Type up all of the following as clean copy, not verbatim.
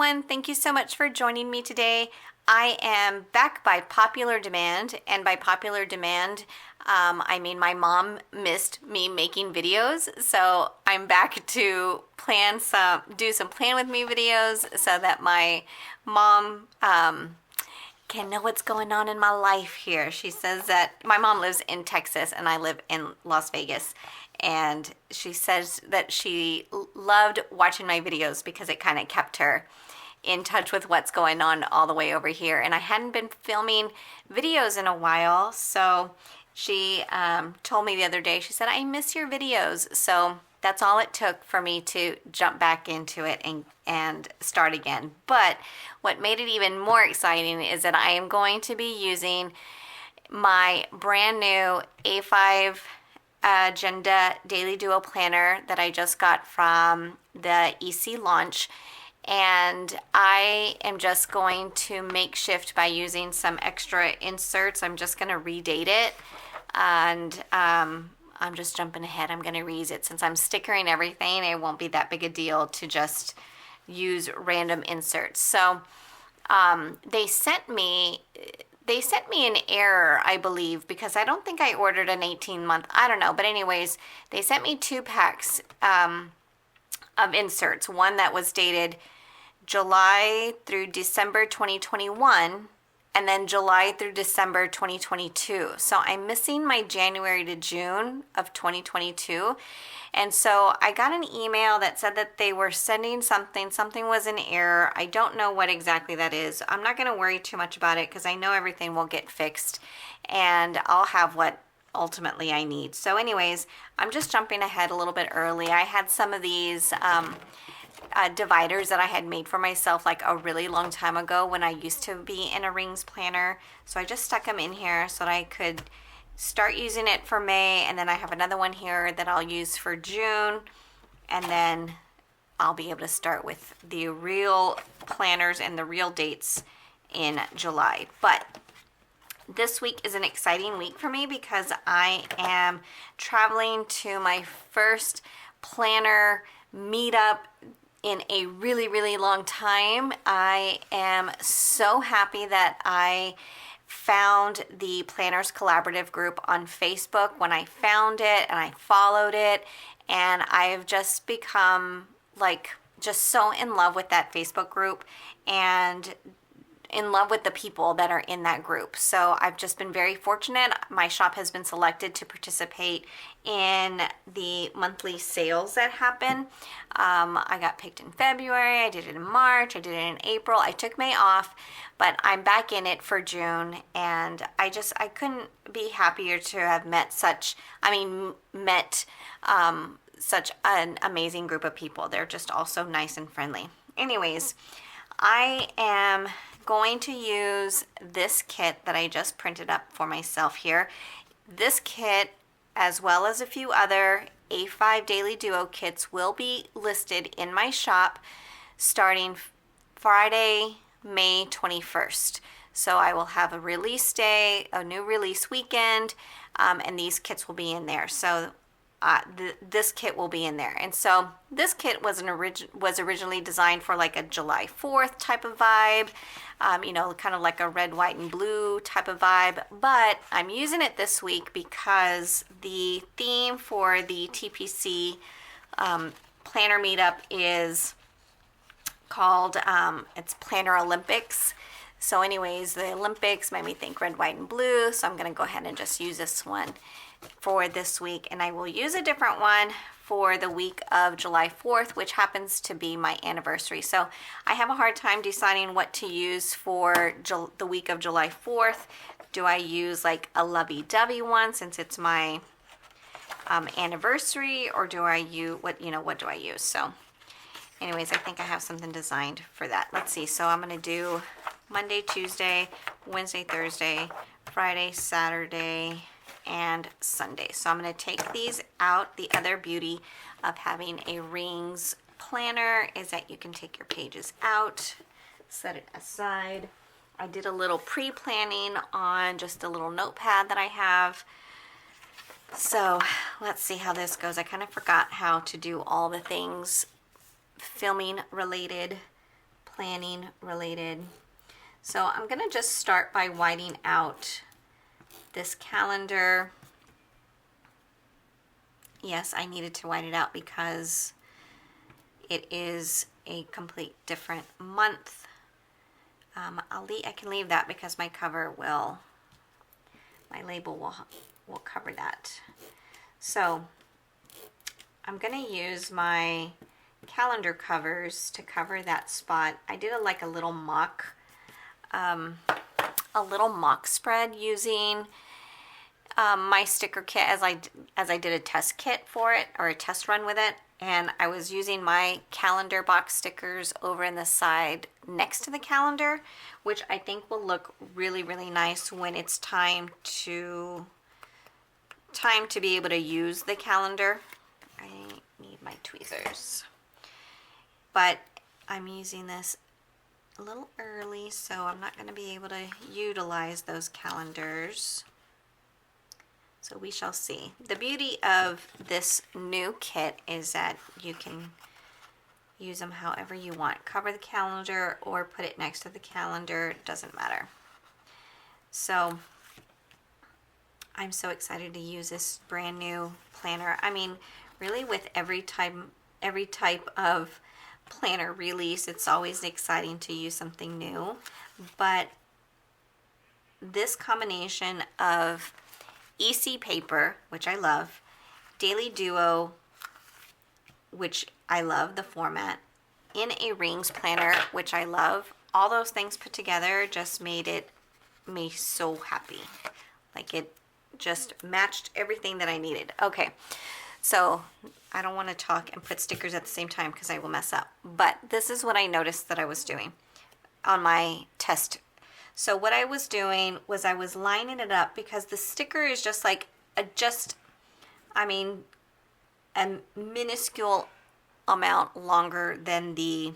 everyone. Thank you so much for joining me today. I am back by popular demand, and by popular demand, I mean my mom missed me making videos, so I'm back to do some plan with me videos so that my mom can know what's going on in my life here. She says that my mom lives in Texas and I live in Las Vegas. And she says that she loved watching my videos because it kind of kept her in touch with what's going on all the way over here. And I hadn't been filming videos in a while. So she told me the other day, she said, I miss your videos. So that's all it took for me to jump back into it and start again. But what made it even more exciting is that I am going to be using my brand new A5 Agenda Daily Duo Planner that I just got from the EC launch. And I am just going to makeshift by using some extra inserts. I'm just going to redate it. And I'm just jumping ahead. I'm going to reuse it. Since I'm stickering everything, it won't be that big a deal to just use random inserts. So they sent me an error, I believe, because I don't think I ordered an 18-month. I don't know. But anyways, they sent me 2 packs of inserts. One that was dated July through December 2021, and then July through December 2022. So I'm missing my January to June of 2022. And so I got an email that said that they were sending something was in error. I don't know what exactly that is. I'm not going to worry too much about it because I know everything will get fixed and I'll have what ultimately I need. So anyways, I'm just jumping ahead a little bit early. I had some of these dividers that I had made for myself like a really long time ago when I used to be in a rings planner. So I just stuck them in here so that I could start using it for May, and then I have another one here that I'll use for June, and then I'll be able to start with the real planners and the real dates in July. But this week is an exciting week for me because I am traveling to my first planner meetup in a really, really long time. I am so happy that I found the Planners Collaborative group on Facebook when I found it, and I followed it, and I've just become like just so in love with that Facebook group and in love with the people that are in that group. So I've just been very fortunate. My shop has been selected to participate in the monthly sales that happen. I got picked in February, I did it in March, I did it in April. I took May off, but I'm back in it for June, and I couldn't be happier to have met such an amazing group of people. They're just all so nice and friendly. Anyways, I am going to use this kit that I just printed up for myself here. This kit, as well as a few other A5 Daily Duo kits, will be listed in my shop starting Friday, May 21st. So I will have a release day, a new release weekend, and these kits will be in there. So this kit will be in there. And so this kit was originally designed for like a July 4th type of vibe, kind of like a red, white, and blue type of vibe. But I'm using it this week because the theme for the TPC planner meetup is called, it's Planner Olympics. So anyways, the Olympics made me think red, white, and blue. So I'm going to go ahead and just use this one for this week, and I will use a different one for the week of July 4th, which happens to be my anniversary. So I have a hard time deciding what to use for the week of July 4th. Do I use like a lovey-dovey one since it's my anniversary, or do I use what do I use? So anyways, I think I have something designed for that. Let's see. So I'm going to do Monday, Tuesday, Wednesday, Thursday, Friday, Saturday, and Sunday. So I'm going to take these out. The other beauty of having a rings planner is that you can take your pages out, set it aside. I did a little pre-planning on just a little notepad that I have. So let's see how this goes. I kind of forgot how to do all the things filming related, planning related. So I'm gonna just start by whiting out this calendar. Yes, I needed to white it out because it is a complete different month. I can leave that because my label will cover that. So I'm gonna use my calendar covers to cover that spot. I did a little mock spread using my sticker kit as I did a test kit for it, or a test run with it, and I was using my calendar box stickers over in the side next to the calendar, which I think will look really, really nice when it's time to be able to use the calendar. I need my tweezers, but I'm using this a little early, so I'm not going to be able to utilize those calendars. So we shall see. The beauty of this new kit is that you can use them however you want. Cover the calendar or put it next to the calendar, it doesn't matter. So I'm so excited to use this brand new planner. I mean, really with every type of planner release, it's always exciting to use something new. But this combination of EC paper, which I love, Daily Duo, which I love the format, in a rings planner, which I love, all those things put together just made me so happy. Like, it just matched everything that I needed. Okay, so I don't want to talk and put stickers at the same time because I will mess up. But this is what I noticed that I was doing on my test. So what I was doing was I was lining it up because the sticker is just like a minuscule amount longer than the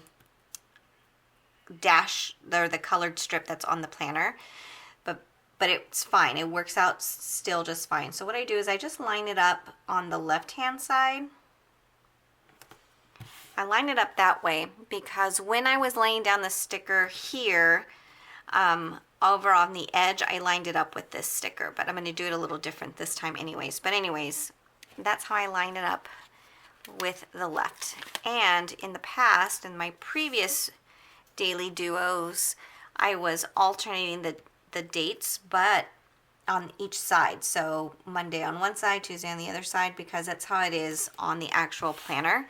dash or the colored strip that's on the planner. But it's fine. It works out still just fine. So what I do is I just line it up on the left-hand side. I line it up that way because when I was laying down the sticker here, over on the edge, I lined it up with this sticker, but I'm going to do it a little different this time anyways. But anyways, that's how I line it up with the left. And in the past, in my previous Daily Duos, I was alternating the dates, but on each side. So Monday on one side, Tuesday on the other side, because that's how it is on the actual planner.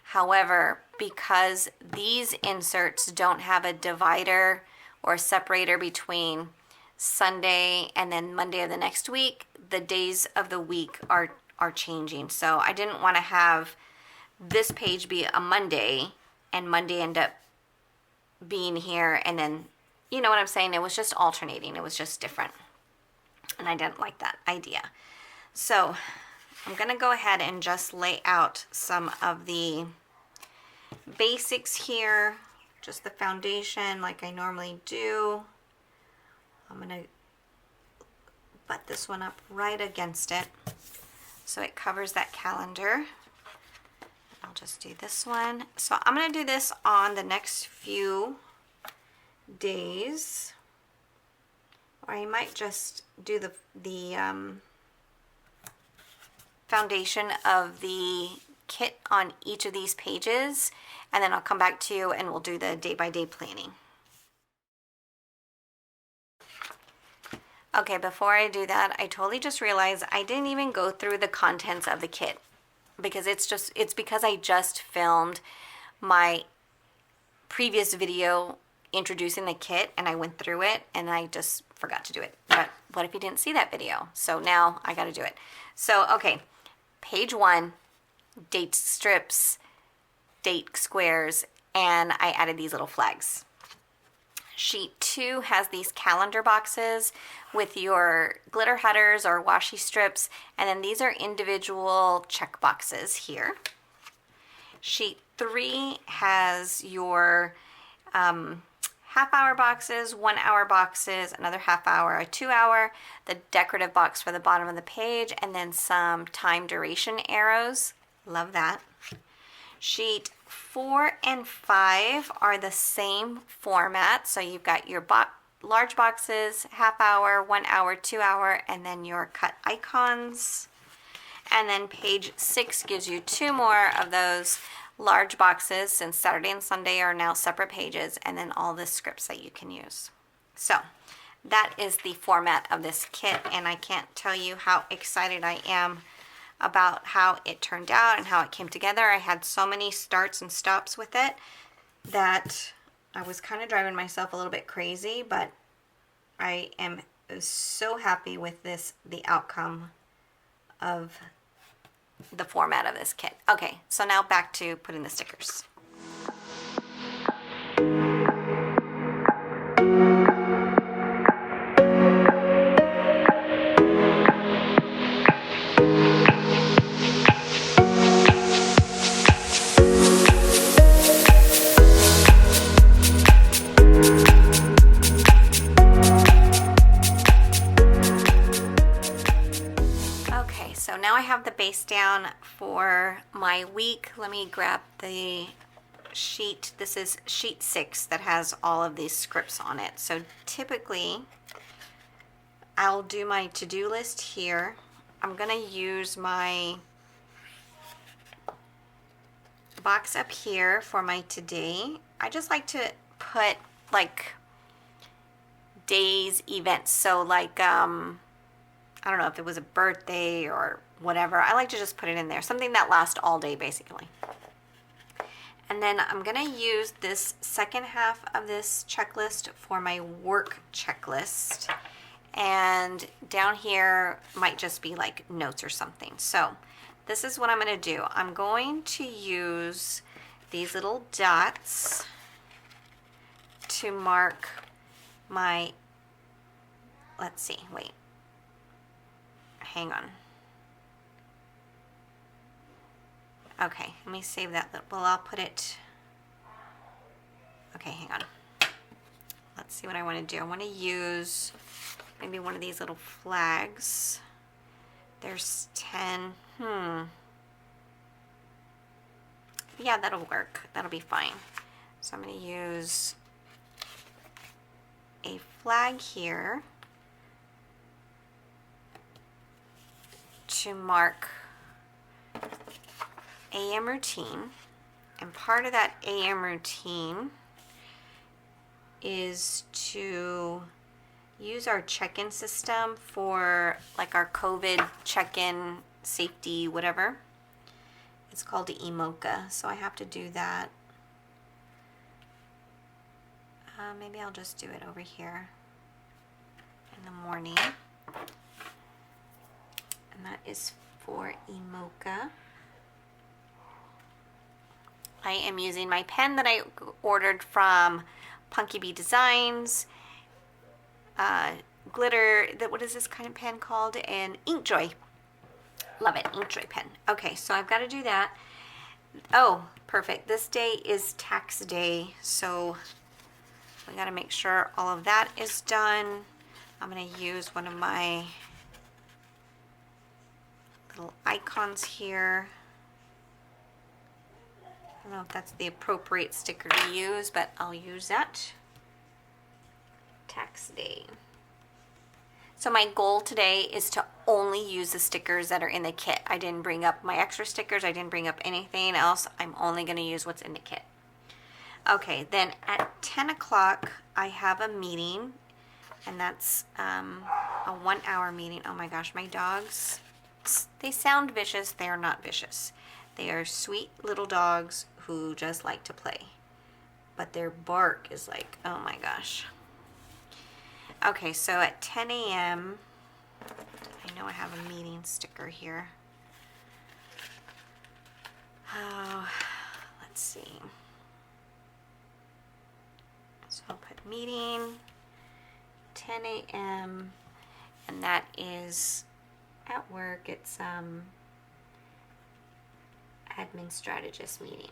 However, because these inserts don't have a divider or separator between Sunday and then Monday of the next week, the days of the week are changing. So I didn't want to have this page be a Monday and Monday end up being here, and then, you know what I'm saying? It was just alternating. It was just different. And I didn't like that idea. So I'm going to go ahead and just lay out some of the basics here, just the foundation like I normally do. I'm going to butt this one up right against it so it covers that calendar. I'll just do this one. So I'm going to do this on the next few days, or I might just do the foundation of the kit on each of these pages, and then I'll come back to you and we'll do the day-by-day planning. Okay, before I do that, I totally just realized I didn't even go through the contents of the kit because it's because I just filmed my previous video introducing the kit and I went through it and I just forgot to do it. But what if you didn't see that video? So now I got to do it. So, okay, page 1, date strips, date squares, and I added these little flags. Sheet 2 has these calendar boxes with your glitter headers or washi strips, and then these are individual check boxes here. Sheet 3 has your half-hour boxes, 1-hour boxes, another half-hour, a 2-hour, the decorative box for the bottom of the page, and then some time duration arrows. Love that. Sheet 4 and 5 are the same format. So you've got your large boxes, half hour, 1 hour, 2 hour, and then your cut icons. And then page 6 gives you 2 more of those large boxes, since Saturday and Sunday are now separate pages, and then all the scripts that you can use. So that is the format of this kit, and I can't tell you how excited I am about how it turned out and how it came together. I had so many starts and stops with it that I was kind of driving myself a little bit crazy, but I am so happy with the outcome of the format of this kit. Okay, so now back to putting the stickers. So now I have the base down for my week. Let me grab the sheet. This is sheet 6 that has all of these scripts on it. So typically I'll do my to-do list here. I'm gonna use my box up here for my today. I just like to put like days, events. So like I don't know if it was a birthday or whatever. I like to just put it in there. Something that lasts all day, basically. And then I'm going to use this second half of this checklist for my work checklist. And down here might just be like notes or something. So this is what I'm going to do. I'm going to use these little dots to mark my, let's see, wait. Hang on. Okay, let me save that. Well, I'll put it. Okay, hang on. Let's see what I want to do. I want to use maybe one of these little flags. There's 10. Yeah, that'll work. That'll be fine. So I'm going to use a flag here to mark AM routine, and part of that AM routine is to use our check-in system for like our COVID check-in safety whatever. It's called the EMOCA, so I have to do that. Maybe I'll just do it over here in the morning. And that is for EMOCA. I am using my pen that I ordered from Punky Bee Designs. Glitter, what is this kind of pen called? An Inkjoy. Love it, Inkjoy pen. Okay, so I've got to do that. Oh, perfect. This day is tax day, so we got to make sure all of that is done. I'm going to use one of my little icons here. I don't know if that's the appropriate sticker to use, but I'll use that. Tax day. So my goal today is to only use the stickers that are in the kit. I didn't bring up my extra stickers. I didn't bring up anything else. I'm only going to use what's in the kit. Okay, then at 10 o'clock I have a meeting, and that's a 1 hour meeting. Oh my gosh, my dogs, they sound vicious. They are not vicious. They are sweet little dogs who just like to play. But their bark is like, oh my gosh. Okay, so at 10 a.m., I know I have a meeting sticker here. Oh, let's see. So I'll put meeting, 10 a.m., and that is at work. It's admin strategist meeting.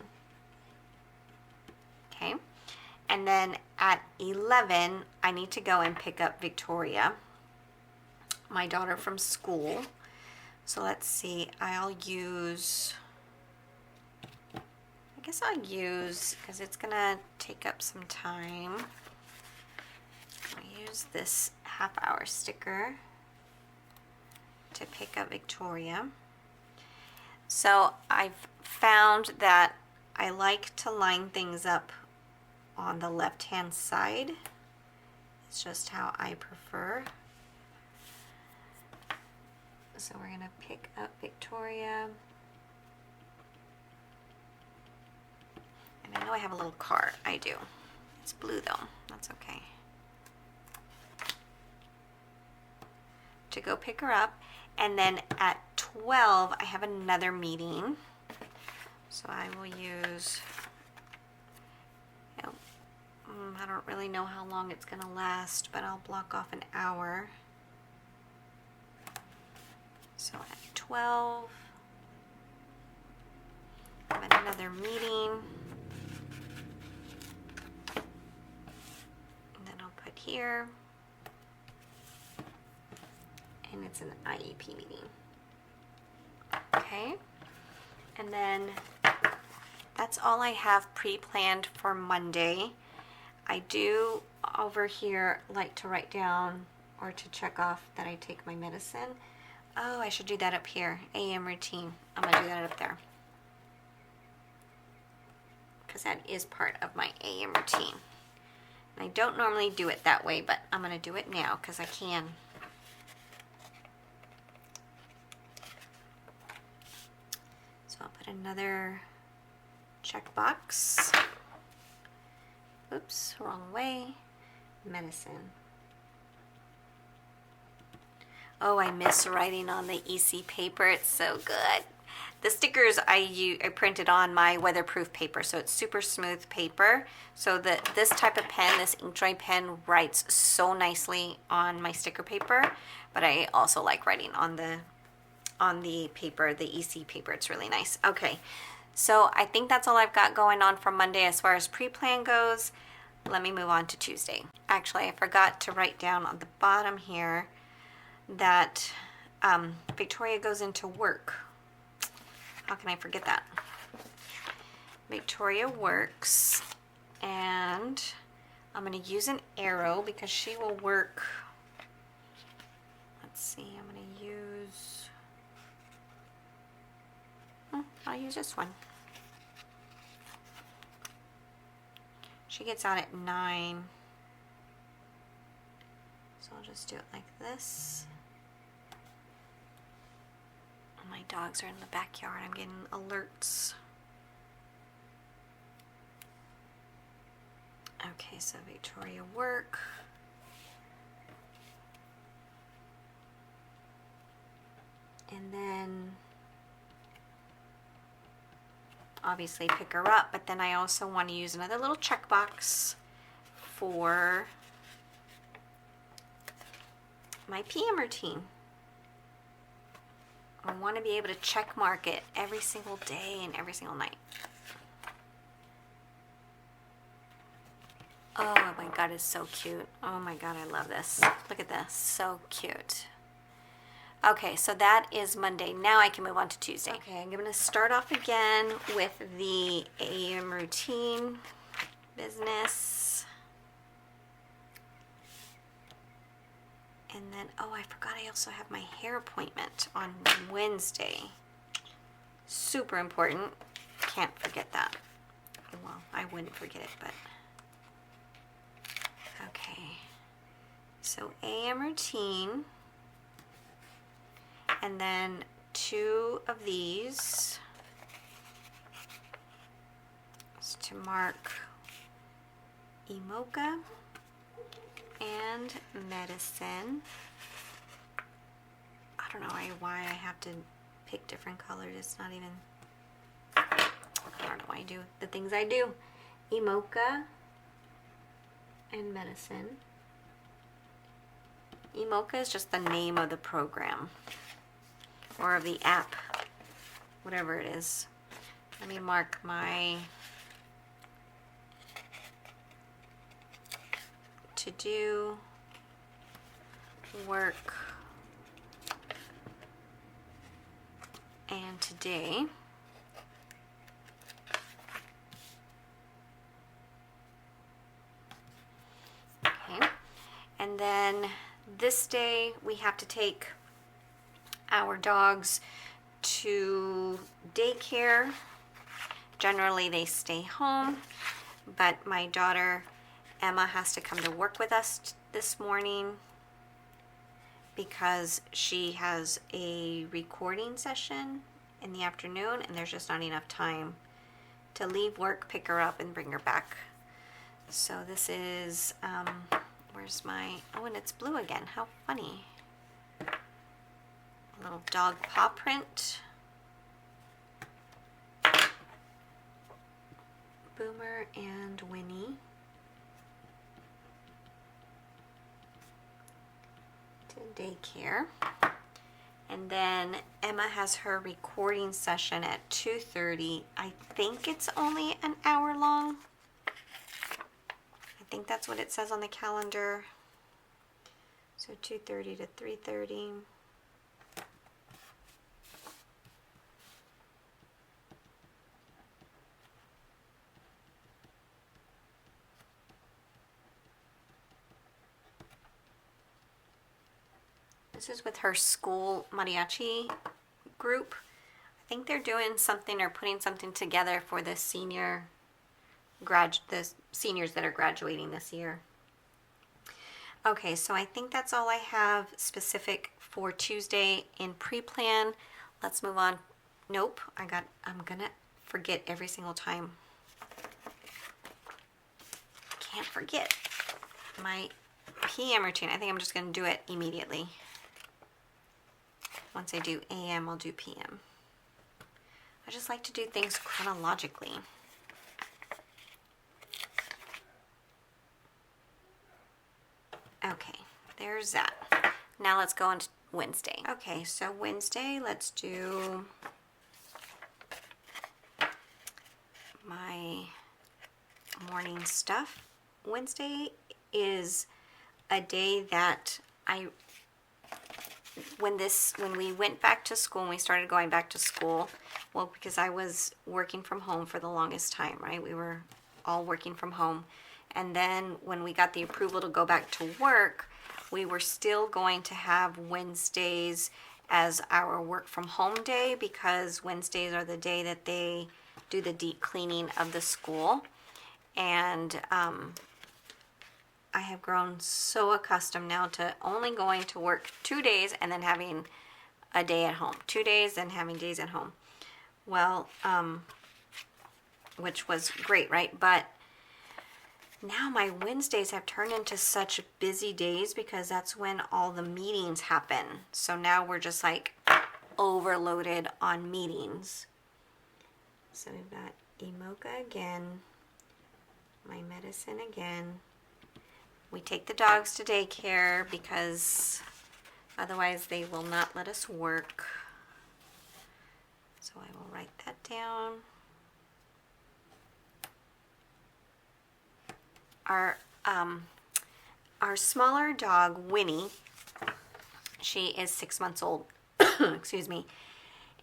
Okay, and then at 11 I need to go and pick up Victoria, my daughter, from school. So let's see, I'll use I guess I'll use, because it's gonna take up some time, I'll use this half-hour sticker to pick up Victoria. So I've found that I like to line things up on the left-hand side. It's just how I prefer. So we're gonna pick up Victoria. And I know I have a little card. I do. It's blue though. That's okay. To go pick her up. And then at 12, I have another meeting. So I will use, I don't really know how long it's gonna last, but I'll block off an hour. So at 12, I'm at another meeting. And then I'll put here. And it's an IEP meeting. Okay. And then that's all I have pre-planned for Monday. I do over here like to write down or to check off that I take my medicine. Oh, I should do that up here. AM routine. I'm gonna do that up there, because that is part of my AM routine. And I don't normally do it that way, but I'm gonna do it now because I can. So I'll put another checkbox. Oops, wrong way. Medicine. Oh, I miss writing on the EC paper. It's so good. The stickers I printed on my weatherproof paper, so it's super smooth paper. So this type of pen, this Inkjoy pen, writes so nicely on my sticker paper. But I also like writing on the paper, the EC paper. It's really nice. Okay, so I think that's all I've got going on for Monday as far as pre-plan goes. Let me move on to Tuesday. Actually, I forgot to write down on the bottom here that Victoria goes into work. How can I forget that? Victoria works, and I'm going to use an arrow because she will work. Let's see, I'm going to use, I'll use this one. She gets out at 9. So I'll just do it like this. My dogs are in the backyard. I'm getting alerts. Okay, so Victoria work. And then obviously pick her up, but then I also want to use another little checkbox for my PM routine. I want to be able to check mark it every single day and every single night. Oh my God, it's so cute. Oh my God, I love this. Look at this, so cute. Okay, so that is Monday. Now I can move on to Tuesday. Okay, I'm going to start off again with the AM routine business. And then, oh, I forgot I also have my hair appointment on Wednesday. Super important. Can't forget that. Well, I wouldn't forget it, but. Okay. So AM routine. And then 2 of these is to mark Emoka and medicine. I don't know why I have to pick different colors. It's not even, I don't know why I do the things I do. Emoka and medicine. Emoka is just the name of the program or of the app, whatever it is. Let me mark my to do, work, and today. then this day we have to take our dogs to daycare. Generally they stay home, but my daughter Emma has to come to work with us this morning because she has a recording session in the afternoon, and there's just not enough time to leave work, pick her up, and bring her back. So this is, where's my, oh, and it's blue again. How funny. A little dog paw print. Boomer and Winnie. To daycare. And then Emma has her recording session at 2:30. I think it's only an hour long. I think that's what it says on the calendar. So 2:30 to 3:30. This is with her school mariachi group. I think they're doing something or putting something together for the seniors that are graduating this year. Okay, so I think that's all I have specific for Tuesday in pre-plan. Let's move on. Nope, I'm gonna forget every single time. Can't forget my PM routine. I think I'm just gonna do it immediately. Once I do AM, I'll do PM. I just like to do things chronologically. Okay, there's that. Now let's go on to Wednesday. Okay, so Wednesday, let's do my morning stuff. Wednesday is a day that when we went back to school, and we started going back to school, well, because I was working from home for the longest time, right? We were all working from home. And then when we got the approval to go back to work, we were still going to have Wednesdays as our work from home day, because Wednesdays are the day that they do the deep cleaning of the school. And I have grown so accustomed now to only going to work 2 days and then having a day at home. 2 days and having days at home. Well, which was great, right? But now my Wednesdays have turned into such busy days because that's when all the meetings happen. So now we're just like overloaded on meetings. So we've got Emoka again, my medicine again. We take the dogs to daycare because otherwise they will not let us work. So I will write that down. Our smaller dog, Winnie, she is 6 months old. Excuse me.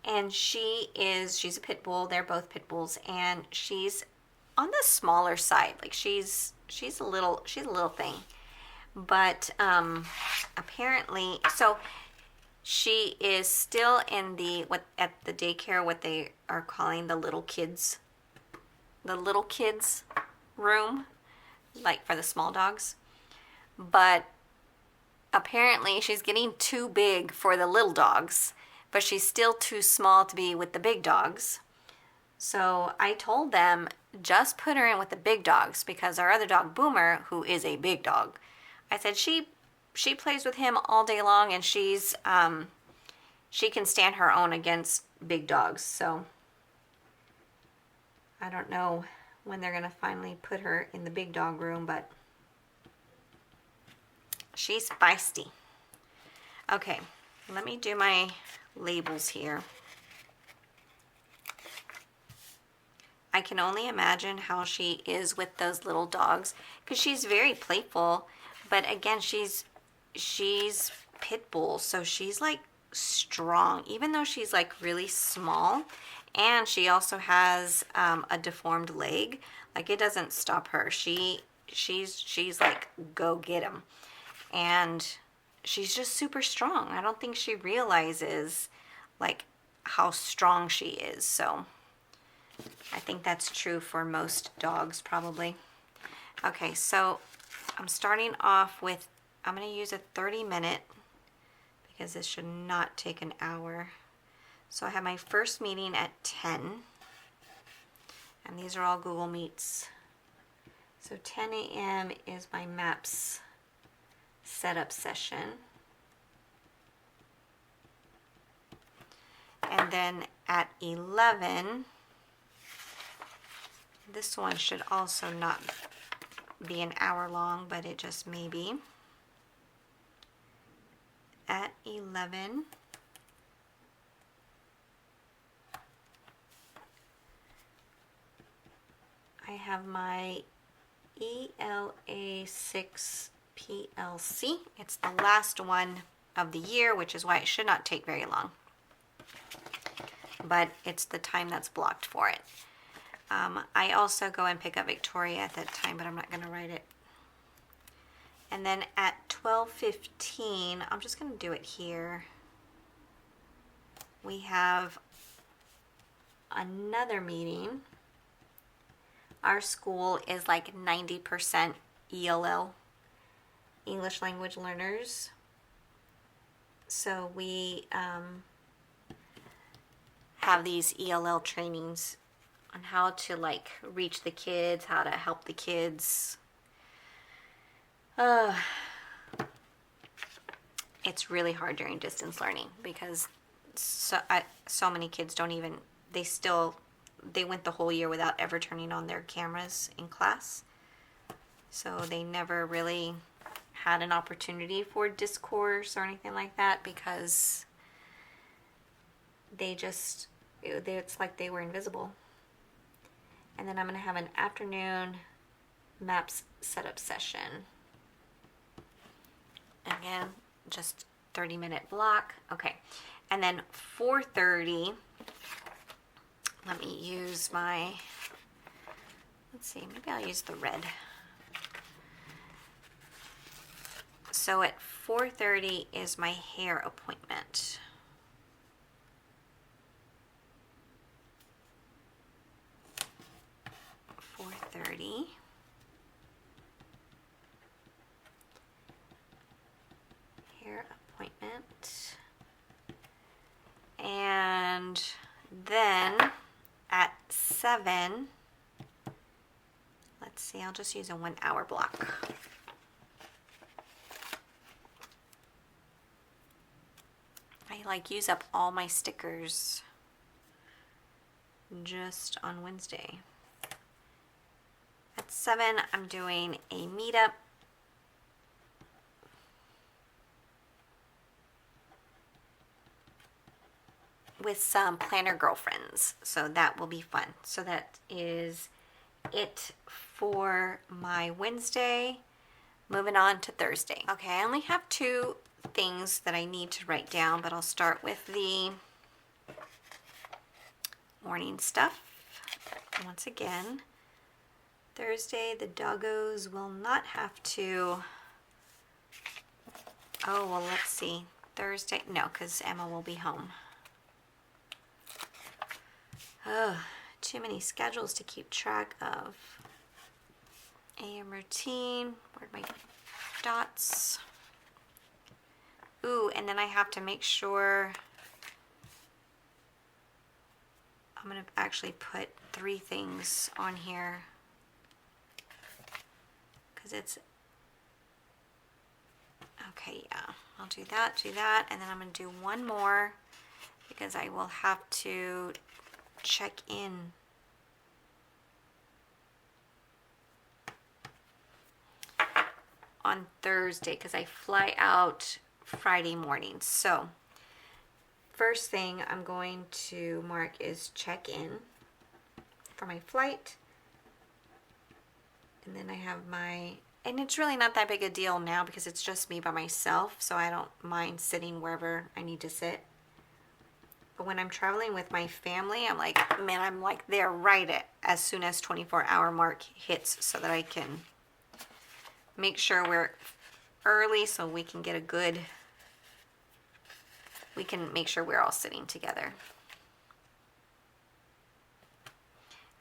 And she's a pit bull. They're both pit bulls, and she's on the smaller side. Like she's a little thing. But apparently, so she is still in at the daycare, what they are calling the little kids room, like for the small dogs. But apparently she's getting too big for the little dogs, but she's still too small to be with the big dogs. So I told them, just put her in with the big dogs, because our other dog, Boomer, who is a big dog, I said she plays with him all day long, and she can stand her own against big dogs. So I don't know when they're going to finally put her in the big dog room, but she's feisty. Okay, let me do my labels here. I can only imagine how she is with those little dogs, because she's very playful, but again, she's pit bull, so she's like strong, even though she's like really small, and she also has a deformed leg. Like, it doesn't stop her. She's like, go get him. and she's just super strong. I don't think she realizes like how strong she is. So I think that's true for most dogs probably. Okay, so I'm starting off with, I'm going to use a 30-minute because this should not take an hour. So I have my first meeting at 10, and these are all Google Meets. So 10 a.m. is my MAPS setup session. And then at 11, this one should also not be an hour long, but it just may be. At 11, I have my ELA6 PLC. It's the last one of the year, which is why it should not take very long. But it's the time that's blocked for it. I also go and pick up Victoria at that time, but I'm not going to write it. And then at 12:15, I'm just going to do it here. We have another meeting. Our school is like 90% ELL, English language learners. So we have these ELL trainings on how to like reach the kids, how to help the kids. It's really hard during distance learning because so many kids don't even, they went the whole year without ever turning on their cameras in class. So they never really had an opportunity for discourse or anything like that because it's like they were invisible. And then I'm going to have an afternoon MAPS setup session. Again, just 30-minute block. Okay. And then 4:30, let me use my, let's see, maybe I'll use the red. So at 4:30 is my hair appointment. Hair appointment. And then at 7, let's see, I'll just use a 1 hour block. I like use up all my stickers just on Wednesday. At 7, I'm doing a meetup. With some planner girlfriends, so that will be fun. So that is it for my Wednesday. Moving on to Thursday. Okay, I only have 2 things that I need to write down, but I'll start with the morning stuff. Once again, Thursday the doggos will not have to, oh well, let's see, Thursday, no, because Emma will be home. Oh, too many schedules to keep track of. AM routine, where'd my dots? Ooh, and then I have to make sure, I'm gonna actually put 3 things on here because it's, okay, yeah, I'll do that, and then I'm gonna do 1 more because I will have to check in on Thursday because I fly out Friday morning. So first thing I'm going to mark is check in for my flight, and then I have my, and it's really not that big a deal now because it's just me by myself, so I don't mind sitting wherever I need to sit. But when I'm traveling with my family, I'm like, man, I'm like there right at as soon as 24-hour mark hits so that I can make sure we're early so we can get a good, we can make sure we're all sitting together.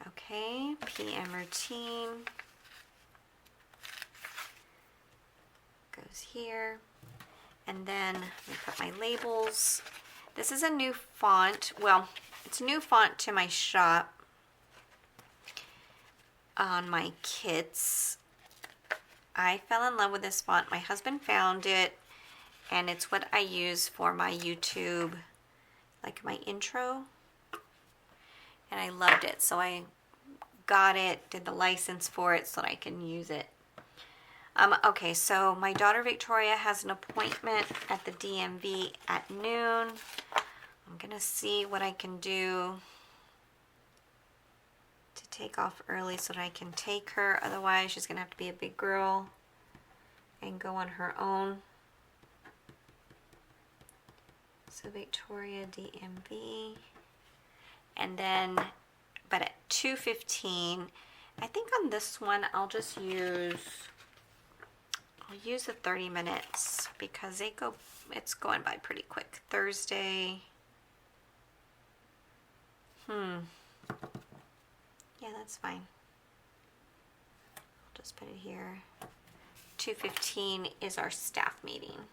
Okay, PM routine goes here. And then let me put my labels. This is a new font. Well, it's a new font to my shop on my kits. I fell in love with this font. My husband found it, and it's what I use for my YouTube, like my intro. And I loved it, so I got it, did the license for it so that I can use it. Okay, so my daughter Victoria has an appointment at the DMV at noon. I'm gonna see what I can do to take off early so that I can take her. Otherwise, she's gonna have to be a big girl and go on her own. So Victoria DMV. And then, but at 2:15, I think on this one I'll just use, I'll use the 30 minutes because it's going by pretty quick. Thursday. Yeah, that's fine. I'll just put it here. 2:15 is our staff meeting.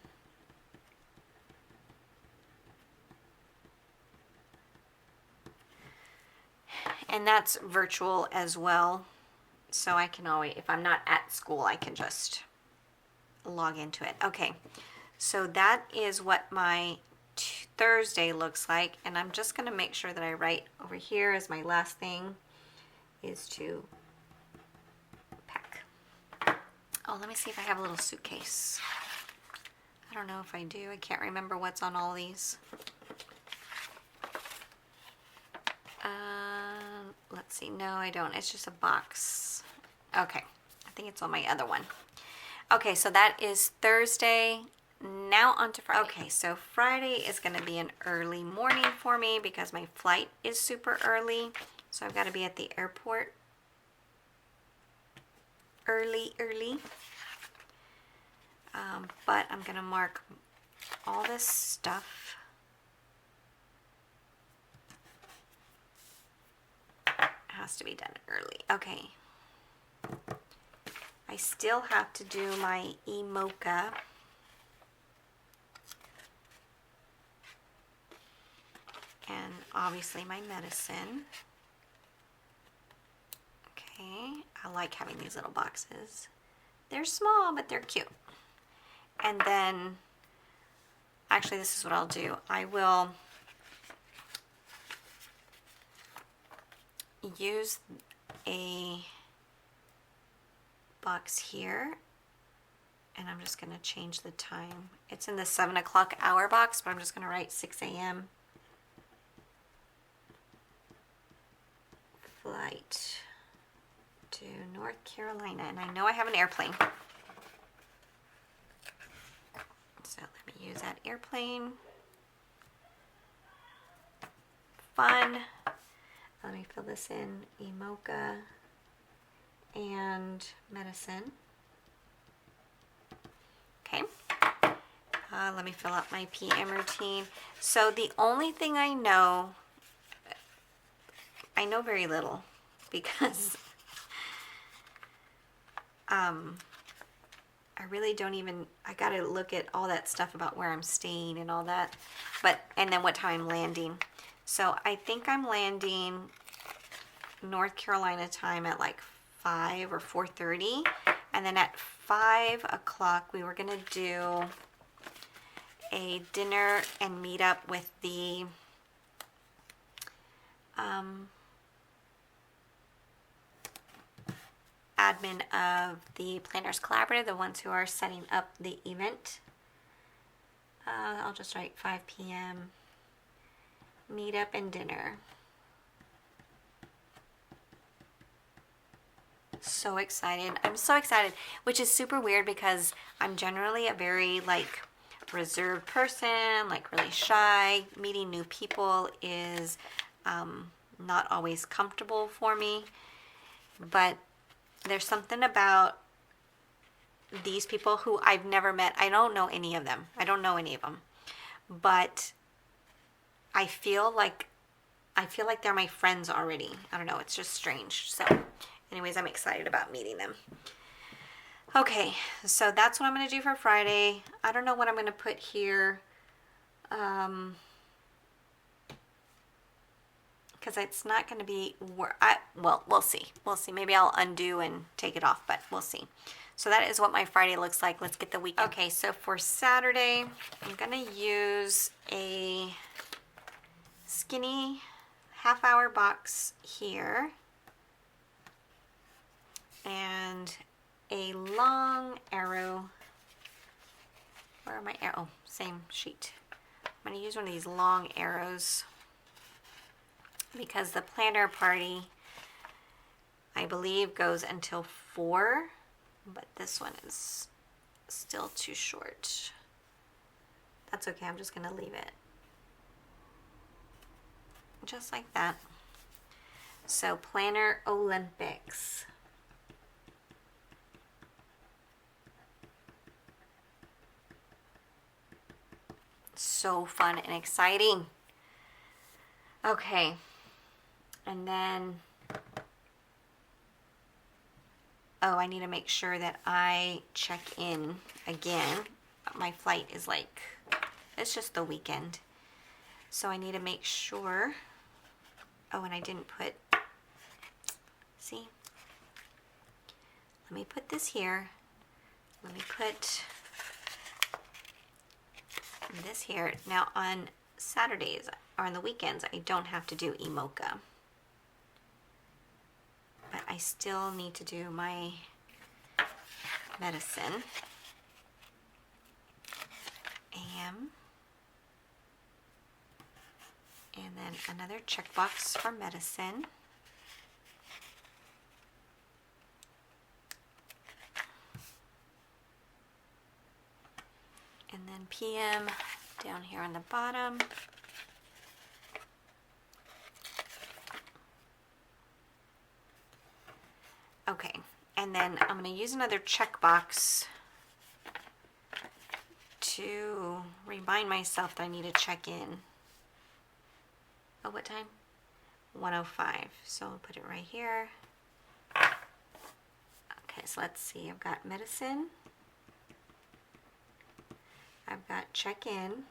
And that's virtual as well. So I can always, if I'm not at school, I can just log into it. Okay, so that is what my Thursday looks like. And I'm just going to make sure that I write over here as my last thing is to pack. Oh, let me see if I have a little suitcase. I don't know if I do. I can't remember what's on all these. Let's see. No, I don't. It's just a box. Okay. I think it's on my other one. Okay, so that is Thursday. Now on to Friday. Okay, so Friday is going to be an early morning for me because my flight is super early. So I've got to be at the airport early. But I'm going to mark all this stuff. Has to be done early. Okay. I still have to do my e-mocha. And obviously my medicine. Okay. I like having these little boxes. They're small, but they're cute. And then, actually this is what I'll do. I will use a box here, and I'm just going to change the time. It's in the 7 o'clock hour box, but I'm just going to write 6 a.m. Flight to North Carolina, and I know I have an airplane. So let me use that airplane. Fun. Let me fill this in, e-mocha and medicine. Okay. Let me fill out my PM routine. So the only thing I know very little because I really don't even, I gotta look at all that stuff about where I'm staying and all that, and then what time I'm landing. So I think I'm landing North Carolina time at like 5 or 4:30, and then at 5 o'clock we were gonna do a dinner and meet up with the admin of the Planners Collaborative, the ones who are setting up the event. I'll just write 5 p.m. meetup and dinner. So excited. I'm so excited, which is super weird because I'm generally a very reserved person, really shy. Meeting new people is not always comfortable for me, but there's something about these people who I've never met. I don't know any of them. I don't know any of them. But I feel like they're my friends already. I don't know, it's just strange. So anyways, I'm excited about meeting them. Okay, so that's what I'm going to do for Friday. I don't know what I'm going to put here. Because it's not going to be, well, we'll see. We'll see. Maybe I'll undo and take it off, but we'll see. So that is what my Friday looks like. Let's get the weekend. Okay, so for Saturday, I'm going to use a skinny half-hour box here and a long arrow. Where are my arrows? Oh, same sheet. I'm going to use one of these long arrows because the planner party, I believe, goes until 4, but this one is still too short. That's okay, I'm just going to leave it. Just like that. So, Planner Olympics. So fun and exciting. Okay. And then, oh, I need to make sure that I check in again. My flight is like, it's just the weekend. So I need to make sure. Oh, and I didn't put, see? Let me put this here. Let me put this here. Now on Saturdays or on the weekends, I don't have to do EMOCA. But I still need to do my medicine. AM. And then another checkbox for medicine. And then PM down here on the bottom. Okay, and then I'm going to use another checkbox to remind myself that I need to check in. Oh, what time? 1:05. So I'll put it right here. Okay, so let's see. I've got medicine. I've got check-in.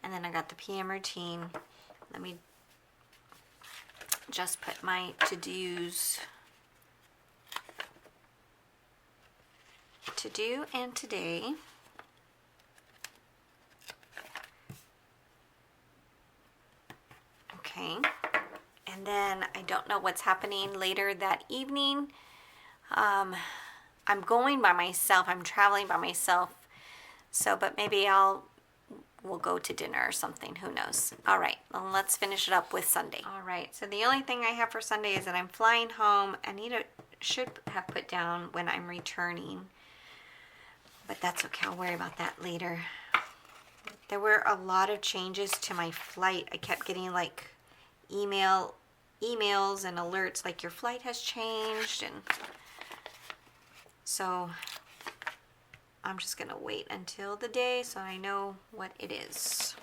And then I got the PM routine. Let me just put my to-dos. To do and today. Okay. And then I don't know what's happening later that evening. I'm going by myself. I'm traveling by myself. So, but maybe we'll go to dinner or something. Who knows? All right, well, let's finish it up with Sunday. All right, so the only thing I have for Sunday is that I'm flying home. I should have put down when I'm returning, but that's okay. I'll worry about that later. There were a lot of changes to my flight. I kept getting like emails and alerts like your flight has changed, and so I'm just gonna wait until the day so I know what it is.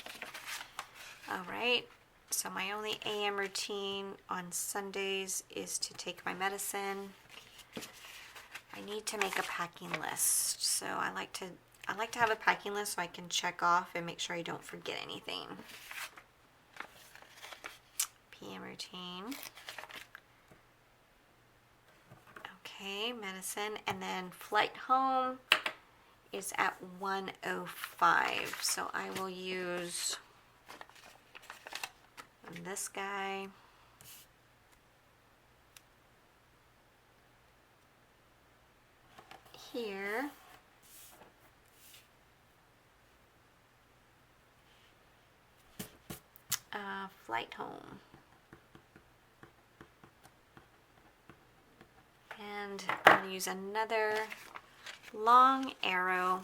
All right, so my only AM routine on Sundays is to take my medicine. I need to make a packing list, so I like to have a packing list so I can check off and make sure I don't forget anything. PM routine. Okay, medicine, and then flight home is at 1:05, so I will use this guy. Here. Flight home. And I'm going to use another long arrow.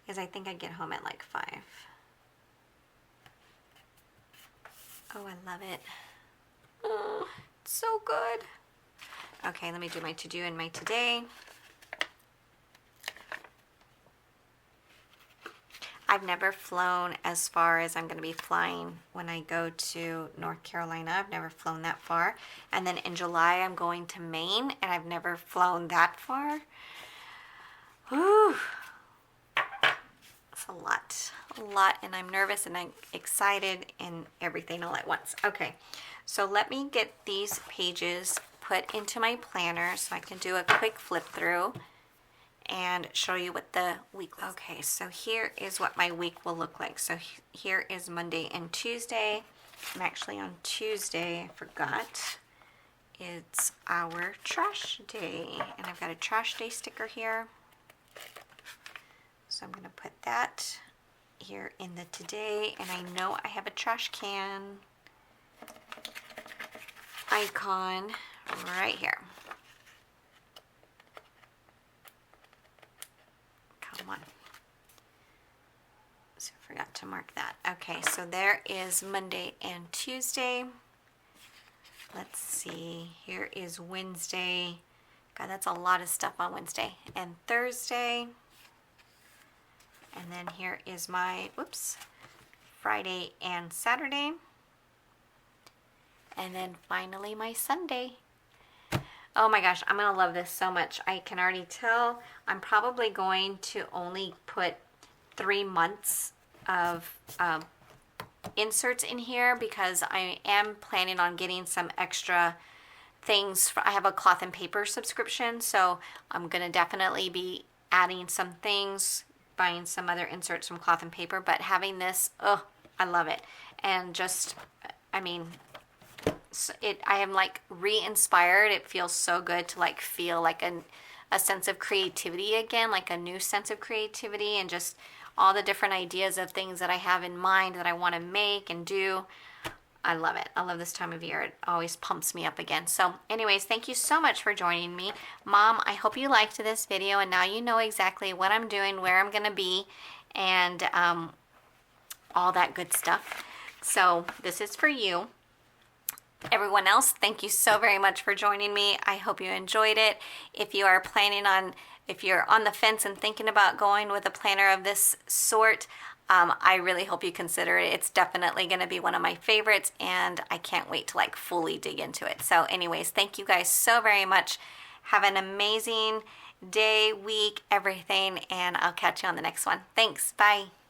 Because I think I get home at like 5. Oh, I love it. Oh, it's so good. Okay, let me do my to-do and my today. I've never flown as far as I'm going to be flying when I go to North Carolina. I've never flown that far. And then in July, I'm going to Maine, and I've never flown that far. Whew. It's a lot, and I'm nervous and I'm excited and everything all at once. Okay, so let me get these pages put into my planner so I can do a quick flip through and show you what the week. Okay, so here is what my week will look like. So here is Monday and Tuesday. And actually on Tuesday, I forgot, it's our trash day. And I've got a trash day sticker here. So I'm going to put that here in the today. And I know I have a trash can icon right here. Come on. So I forgot to mark that. Okay, so there is Monday and Tuesday. Let's see. Here is Wednesday. God, that's a lot of stuff on Wednesday. And Thursday. And then here is my, Friday and Saturday. And then finally my Sunday. Oh my gosh, I'm going to love this so much. I can already tell I'm probably going to only put 3 months of inserts in here because I am planning on getting some extra things. I have a cloth and paper subscription, so I'm going to definitely be adding some things, buying some other inserts from cloth and paper, but having this, oh, I love it. And just, I mean, I am like re-inspired. It feels so good to like feel like a sense of creativity again, like a new sense of creativity, and just all the different ideas of things that I have in mind that I want to make and do. I love it. I love this time of year. It always pumps me up again. So anyways, thank you so much for joining me. Mom, I hope you liked this video, and now you know exactly what I'm doing, where I'm going to be, and all that good stuff. So this is for you. Everyone else, thank you so very much for joining me. I hope you enjoyed it. If you are if you're on the fence and thinking about going with a planner of this sort, I really hope you consider it. It's definitely going to be one of my favorites, and I can't wait to like fully dig into it. So anyways, thank you guys so very much. Have an amazing day, week, everything, and I'll catch you on the next one. Thanks. Bye.